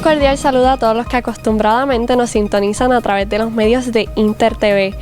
cordial saludo a todos los que acostumbradamente nos sintonizan a través de los medios de Inter TV.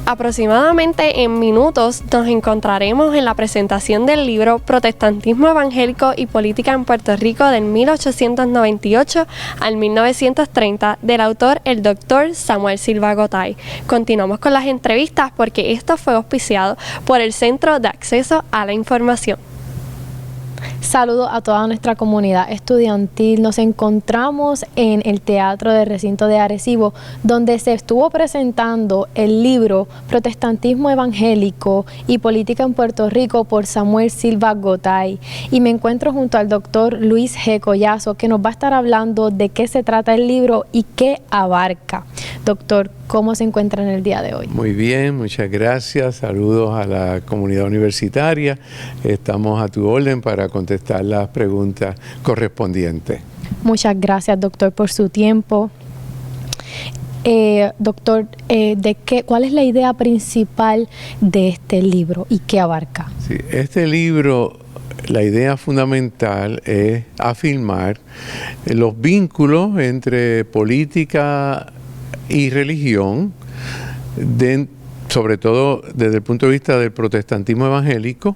Aproximadamente en minutos nos encontraremos en la presentación del libro Protestantismo Evangélico y Política en Puerto Rico del 1898 al 1930 del autor el Dr. Samuel Silva Gotay. Continuamos con las entrevistas porque esto fue auspiciado por el Centro de Acceso a la Información. Saludos a toda nuestra comunidad estudiantil. Nos encontramos en el Teatro de Recinto de Arecibo, donde se estuvo presentando el libro Protestantismo Evangélico y Política en Puerto Rico por Samuel Silva Gotay. Y me encuentro junto al doctor Luis G. Collazo, que nos va a estar hablando de qué se trata el libro y qué abarca. Doctor, ¿cómo se encuentra en el día de hoy? Muy bien, muchas gracias. Saludos a la comunidad universitaria. Estamos a tu orden para contestar las preguntas correspondientes. Muchas gracias, doctor, por su tiempo. Doctor, ¿cuál es la idea principal de este libro y qué abarca? Sí, este libro, la idea fundamental es afirmar los vínculos entre política y religión, sobre todo desde el punto de vista del protestantismo evangélico,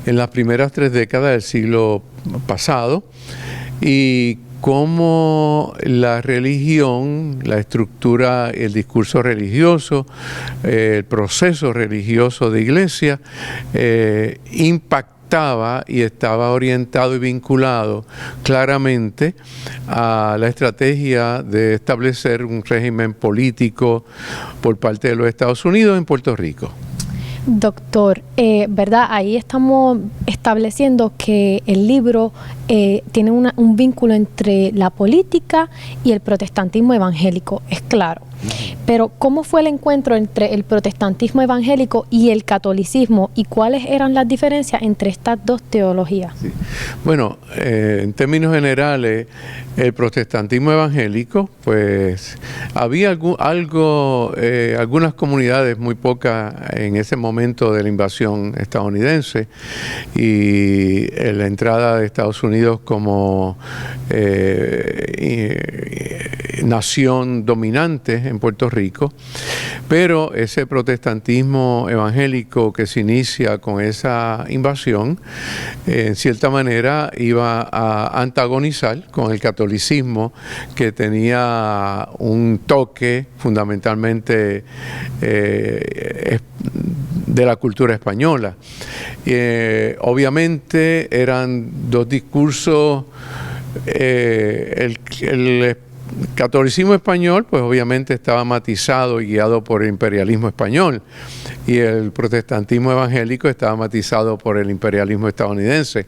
en las primeras 3 décadas del siglo pasado, y cómo la religión, la estructura, el discurso religioso, el proceso religioso de iglesia, impactaba y estaba orientado y vinculado claramente a la estrategia de establecer un régimen político por parte de los Estados Unidos en Puerto Rico. Doctor, ¿verdad? Ahí estamos estableciendo que el libro tiene un vínculo entre la política y el protestantismo evangélico, es claro. Pero ¿cómo fue el encuentro entre el protestantismo evangélico y el catolicismo y cuáles eran las diferencias entre estas dos teologías? Sí. Bueno, en términos generales, el protestantismo evangélico, pues había algunas comunidades, muy pocas en ese momento de la invasión estadounidense y la entrada de Estados Unidos como nación dominante en Puerto Rico, pero ese protestantismo evangélico que se inicia con esa invasión, en cierta manera iba a antagonizar con el catolicismo, que tenía un toque fundamentalmente de la cultura española. Obviamente eran dos discursos. El catolicismo español, pues obviamente estaba matizado y guiado por el imperialismo español, y el protestantismo evangélico estaba matizado por el imperialismo estadounidense.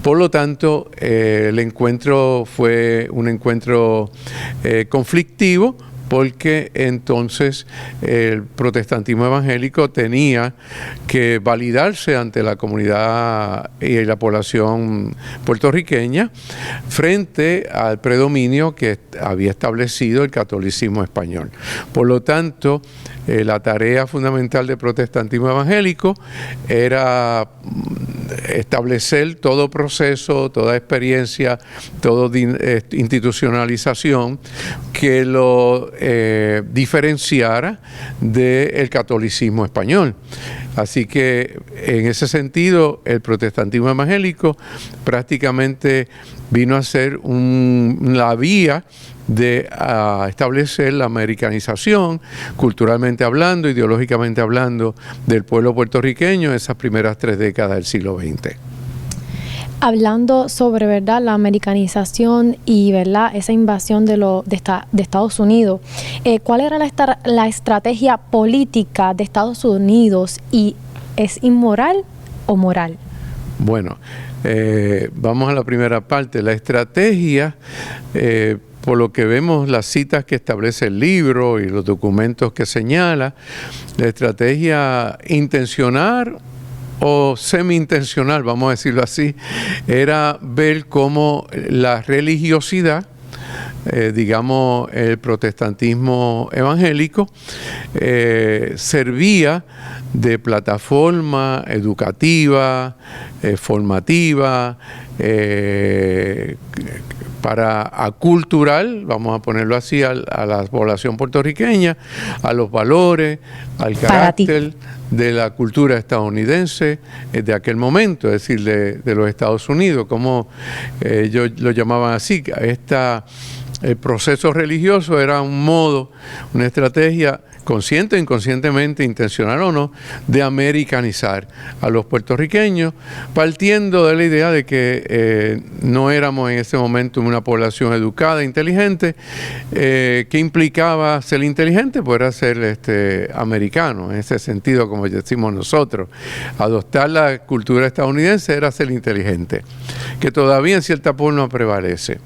Por lo tanto, el encuentro fue un encuentro conflictivo, porque entonces el protestantismo evangélico tenía que validarse ante la comunidad y la población puertorriqueña frente al predominio que había establecido el catolicismo español. Por lo tanto, la tarea fundamental del protestantismo evangélico era establecer todo proceso, toda experiencia, toda institucionalización que lo diferenciara del catolicismo español. Así que en ese sentido el protestantismo evangélico prácticamente vino a ser la vía de establecer la americanización, culturalmente hablando, ideológicamente hablando, del pueblo puertorriqueño en esas primeras 3 décadas del siglo XX. Hablando sobre, ¿verdad?, la americanización y, ¿verdad?, esa invasión de Estados Unidos, ¿cuál era la estrategia política de Estados Unidos y es inmoral o moral? Bueno, vamos a la primera parte. La estrategia, por lo que vemos las citas que establece el libro y los documentos que señala, la estrategia intencional o semi-intencional, vamos a decirlo así, era ver cómo la religiosidad, digamos el protestantismo evangélico, servía de plataforma educativa, formativa, acultural, vamos a ponerlo así, a la población puertorriqueña, a los valores, al carácter de la cultura estadounidense de aquel momento, es decir, de los Estados Unidos, como ellos lo llamaban así. El proceso religioso era un modo, una estrategia consciente, inconscientemente, intencional o no, de americanizar a los puertorriqueños, partiendo de la idea de que no éramos en ese momento una población educada, inteligente, que implicaba ser inteligente, pues era ser americano, en ese sentido, como decimos nosotros. Adoptar la cultura estadounidense era ser inteligente, que todavía en cierta forma prevalece.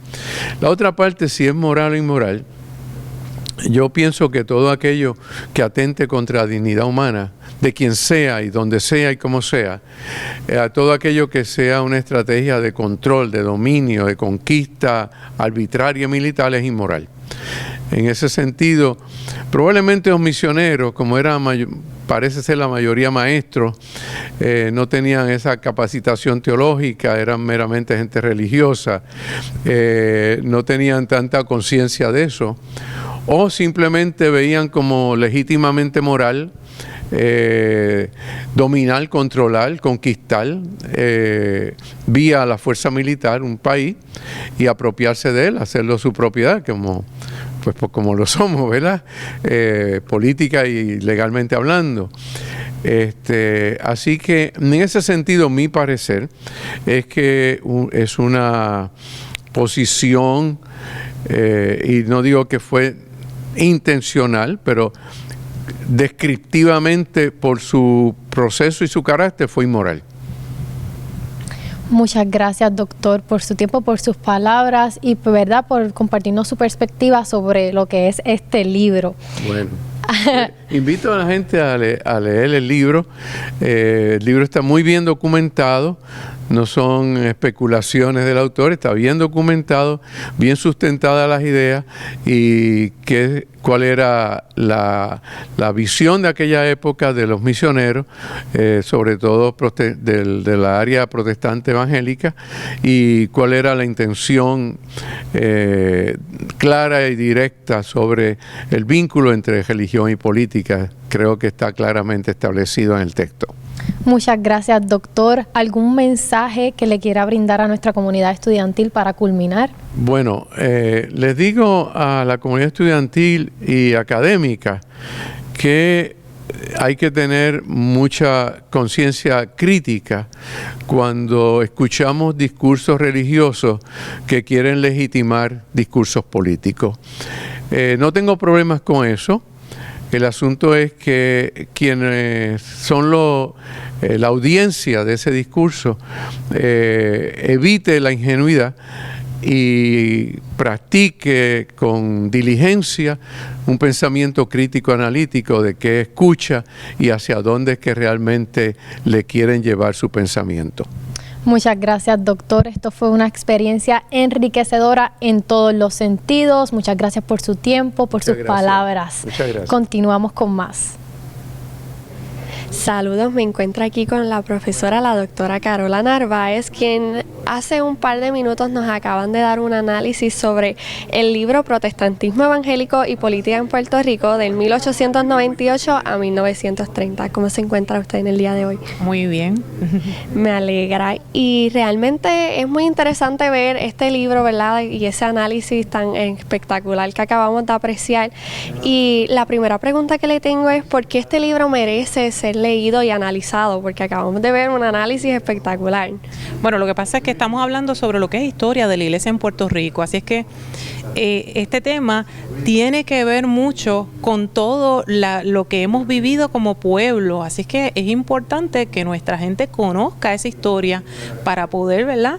La otra parte, si es moral o inmoral, yo pienso que todo aquello que atente contra la dignidad humana, de quien sea y donde sea y como sea, todo aquello que sea una estrategia de control, de dominio, de conquista arbitraria militar es inmoral. En ese sentido, probablemente los misioneros, como parece ser la mayoría maestros, no tenían esa capacitación teológica, eran meramente gente religiosa, no tenían tanta conciencia de eso, o simplemente veían como legítimamente moral dominar, controlar, conquistar vía la fuerza militar un país y apropiarse de él, hacerlo su propiedad, como lo somos, ¿verdad? Política y legalmente hablando. Así que en ese sentido mi parecer es que es una posición, y no digo que fue intencional, pero descriptivamente por su proceso y su carácter fue inmoral. Muchas gracias, doctor, por su tiempo, por sus palabras y, ¿verdad?, por compartirnos su perspectiva sobre lo que es este libro. Bueno, invito a la gente a leer el libro. El libro está muy bien documentado. No son especulaciones del autor, está bien documentado, bien sustentadas las ideas y cuál era la visión de aquella época de los misioneros, sobre todo de la área protestante evangélica, y cuál era la intención clara y directa sobre el vínculo entre religión y política. Creo que está claramente establecido en el texto. Muchas gracias, doctor. ¿Algún mensaje que le quiera brindar a nuestra comunidad estudiantil para culminar? Bueno, les digo a la comunidad estudiantil y académica que hay que tener mucha conciencia crítica cuando escuchamos discursos religiosos que quieren legitimar discursos políticos. No tengo problemas con eso. El asunto es que quienes son la audiencia de ese discurso evite la ingenuidad y practique con diligencia un pensamiento crítico analítico de qué escucha y hacia dónde es que realmente le quieren llevar su pensamiento. Muchas gracias, doctor. Esto fue una experiencia enriquecedora en todos los sentidos. Muchas gracias por su tiempo, por sus palabras. Muchas gracias. Continuamos con más. Saludos, me encuentro aquí con la profesora, la doctora Carola Narváez, quien hace un par de minutos nos acaban de dar un análisis sobre el libro Protestantismo Evangélico y Política en Puerto Rico del 1898 a 1930. ¿Cómo se encuentra usted en el día de hoy? Muy bien. Me alegra y realmente es muy interesante ver este libro, ¿verdad? Y ese análisis tan espectacular que acabamos de apreciar. Y la primera pregunta que le tengo es ¿por qué este libro merece ser leído y analizado? Porque acabamos de ver un análisis espectacular. Bueno, lo que pasa es que estamos hablando sobre lo que es historia de la iglesia en Puerto Rico, así es que este tema tiene que ver mucho con todo lo que hemos vivido como pueblo, así es que es importante que nuestra gente conozca esa historia para poder, ¿verdad?,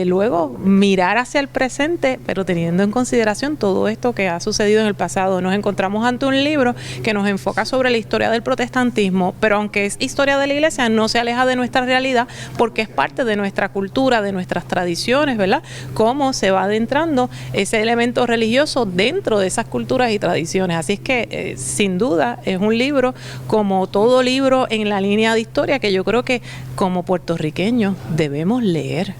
luego mirar hacia el presente, pero teniendo en consideración todo esto que ha sucedido en el pasado. Nos encontramos ante un libro que nos enfoca sobre la historia del protestantismo, pero aunque es historia de la iglesia, no se aleja de nuestra realidad porque es parte de nuestra cultura, de nuestras tradiciones, ¿verdad?, cómo se va adentrando ese elemento religioso dentro de esas culturas y tradiciones. Así es que sin duda es un libro, como todo libro en la línea de historia, que yo creo que como puertorriqueños debemos leer.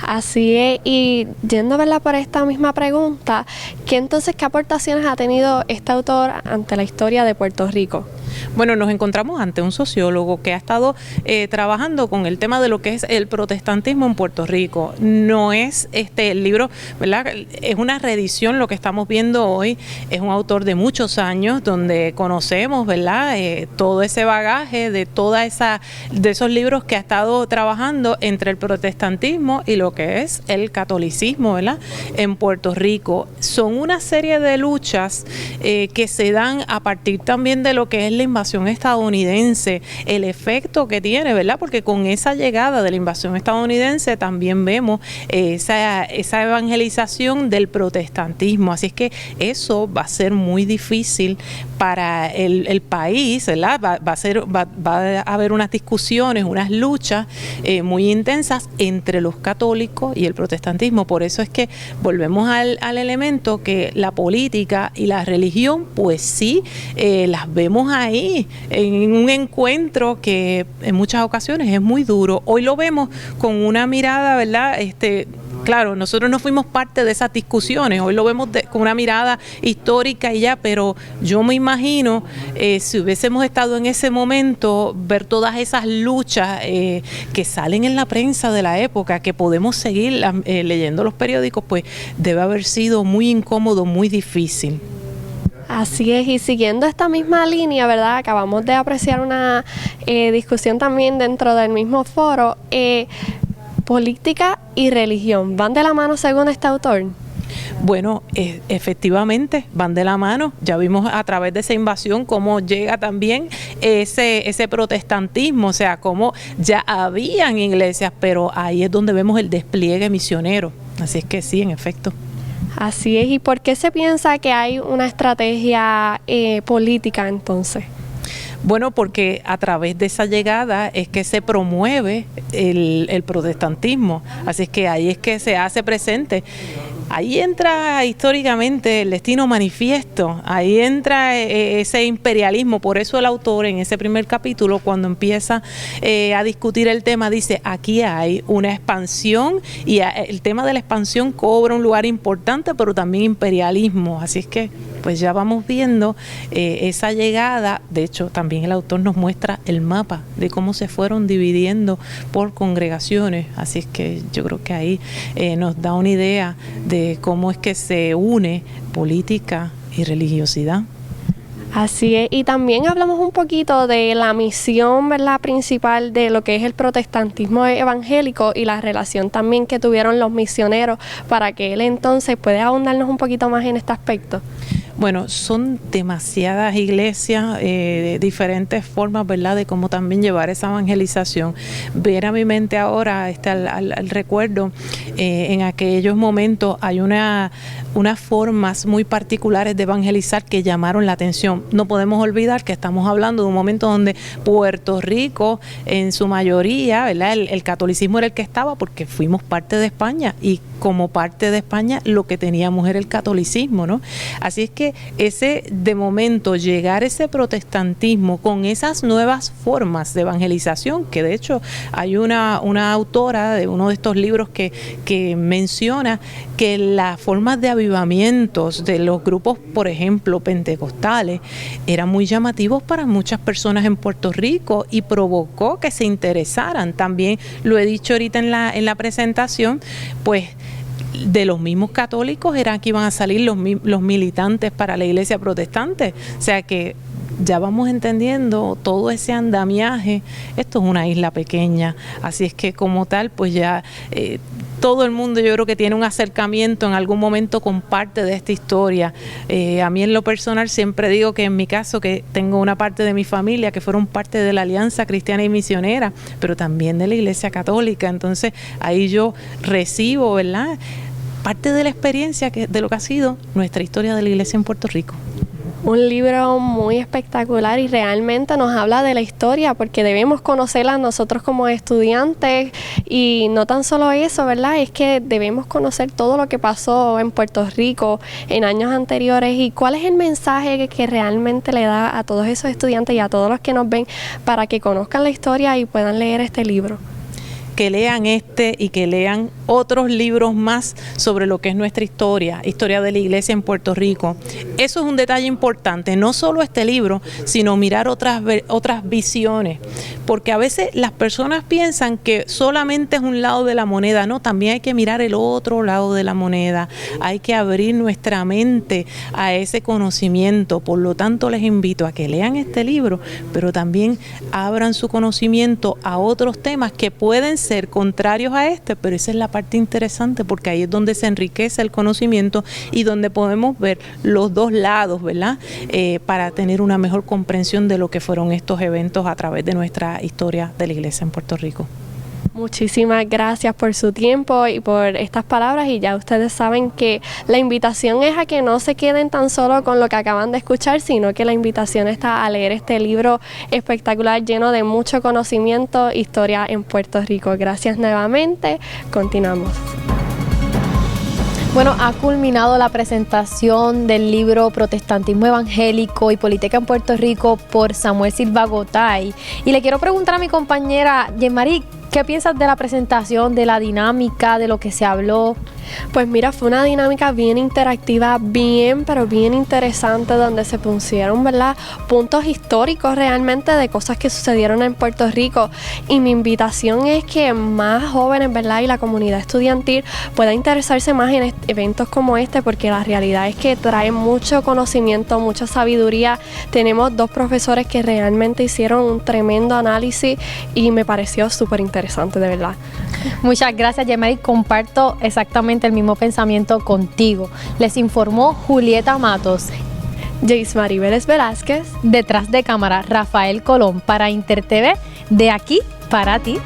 Así es, y yendo, ¿verdad?, por esta misma pregunta, ¿qué aportaciones ha tenido este autor ante la historia de Puerto Rico? Bueno, nos encontramos ante un sociólogo que ha estado trabajando con el tema de lo que es el protestantismo en Puerto Rico. No es el libro, ¿verdad?, es una reedición lo que estamos viendo hoy. Es un autor de muchos años donde conocemos, ¿verdad?, todo ese bagaje de de esos libros que ha estado trabajando entre el protestantismo y lo que es el catolicismo, ¿verdad?, en Puerto Rico. Son una serie de luchas que se dan a partir también de lo que es la invasión estadounidense, el efecto que tiene, ¿verdad? Porque con esa llegada de la invasión estadounidense también vemos esa evangelización del protestantismo. Así es que eso va a ser muy difícil para el país, ¿verdad? Va a haber unas discusiones, unas luchas muy intensas entre los católicos y el protestantismo. Por eso es que volvemos al elemento que la política y la religión, pues sí, las vemos ahí en un encuentro que en muchas ocasiones es muy duro. Hoy lo vemos con una mirada, ¿verdad? Claro, nosotros no fuimos parte de esas discusiones, hoy lo vemos con una mirada histórica y ya, pero yo me imagino, si hubiésemos estado en ese momento, ver todas esas luchas que salen en la prensa de la época, que podemos seguir leyendo los periódicos, pues debe haber sido muy incómodo, muy difícil. Así es, y siguiendo esta misma línea, ¿verdad?, acabamos de apreciar una discusión también dentro del mismo foro. Política y religión, ¿van de la mano según este autor? Bueno, efectivamente van de la mano. Ya vimos a través de esa invasión cómo llega también ese protestantismo, o sea, cómo ya habían iglesias, pero ahí es donde vemos el despliegue misionero. Así es que sí, en efecto. Así es, ¿y por qué se piensa que hay una estrategia política entonces? Bueno, porque a través de esa llegada es que se promueve el protestantismo, así es que ahí es que se hace presente. Ahí entra históricamente el destino manifiesto, ahí entra ese imperialismo. Por eso el autor en ese primer capítulo, cuando empieza a discutir el tema, dice: aquí hay una expansión y el tema de la expansión cobra un lugar importante, pero también imperialismo. Así es que pues ya vamos viendo esa llegada. De hecho, también el autor nos muestra el mapa de cómo se fueron dividiendo por congregaciones. Así es que yo creo que ahí nos da una idea de cómo es que se une política y religiosidad. Así es, y también hablamos un poquito de la misión, ¿verdad?, principal de lo que es el protestantismo evangélico y la relación también que tuvieron los misioneros, para que él entonces pueda ahondarnos un poquito más en este aspecto. Bueno, son demasiadas iglesias, diferentes formas, ¿verdad?, de cómo también llevar esa evangelización. Ver a mi mente ahora, al recuerdo, en aquellos momentos hay unas formas muy particulares de evangelizar que llamaron la atención. No podemos olvidar que estamos hablando de un momento donde Puerto Rico, en su mayoría, ¿verdad?, el catolicismo era el que estaba, porque fuimos parte de España, y como parte de España lo que teníamos era el catolicismo, ¿no? Así es que de momento llegar ese protestantismo con esas nuevas formas de evangelización, que de hecho hay una autora de uno de estos libros que menciona que las formas de avivamientos de los grupos, por ejemplo, pentecostales, eran muy llamativos para muchas personas en Puerto Rico y provocó que se interesaran. También lo he dicho ahorita en la presentación, pues de los mismos católicos eran que iban a salir los militantes para la iglesia protestante. O sea que ya vamos entendiendo todo ese andamiaje. Esto es una isla pequeña, así es que como tal, pues ya todo el mundo, yo creo que tiene un acercamiento en algún momento con parte de esta historia. A mí en lo personal siempre digo que en mi caso, que tengo una parte de mi familia que fueron parte de la Alianza Cristiana y Misionera, pero también de la Iglesia Católica. Entonces ahí yo recibo, ¿verdad?, parte de la experiencia de lo que ha sido nuestra historia de la Iglesia en Puerto Rico. Un libro muy espectacular y realmente nos habla de la historia, porque debemos conocerla nosotros como estudiantes, y no tan solo eso, ¿verdad? Es que debemos conocer todo lo que pasó en Puerto Rico en años anteriores, y cuál es el mensaje que realmente le da a todos esos estudiantes y a todos los que nos ven para que conozcan la historia y puedan leer este libro. que lean este y que lean otros libros más sobre lo que es nuestra historia de la iglesia en Puerto Rico. Eso es un detalle importante, no solo este libro, sino mirar otras visiones, porque a veces las personas piensan que solamente es un lado de la moneda. No, también hay que mirar el otro lado de la moneda, hay que abrir nuestra mente a ese conocimiento. Por lo tanto, les invito a que lean este libro, pero también abran su conocimiento a otros temas que pueden ser contrarios a este, pero esa es la parte interesante, porque ahí es donde se enriquece el conocimiento y donde podemos ver los dos lados, ¿verdad? Para tener una mejor comprensión de lo que fueron estos eventos a través de nuestra historia de la iglesia en Puerto Rico. Muchísimas gracias por su tiempo y por estas palabras, y ya ustedes saben que la invitación es a que no se queden tan solo con lo que acaban de escuchar, sino que la invitación está a leer este libro espectacular lleno de mucho conocimiento, historia en Puerto Rico. Gracias nuevamente, continuamos. Bueno, ha culminado la presentación del libro Protestantismo Evangélico y Política en Puerto Rico por Samuel Silva Gotay. Y le quiero preguntar a mi compañera Yemari, ¿qué piensas de la presentación, de la dinámica, de lo que se habló? Pues mira, fue una dinámica bien interactiva, pero bien interesante, donde se pusieron, ¿verdad?, puntos históricos realmente de cosas que sucedieron en Puerto Rico. Y mi invitación es que más jóvenes, ¿verdad?, y la comunidad estudiantil pueda interesarse más en eventos como este, porque la realidad es que trae mucho conocimiento, mucha sabiduría. Tenemos dos profesores que realmente hicieron un tremendo análisis y me pareció súper interesante, de verdad. Muchas gracias, Yemari. Comparto exactamente el mismo pensamiento contigo. Les informó Julieta Matos. Jaismari Vélez Velázquez. Detrás de cámara, Rafael Colón para InterTV, de aquí para ti.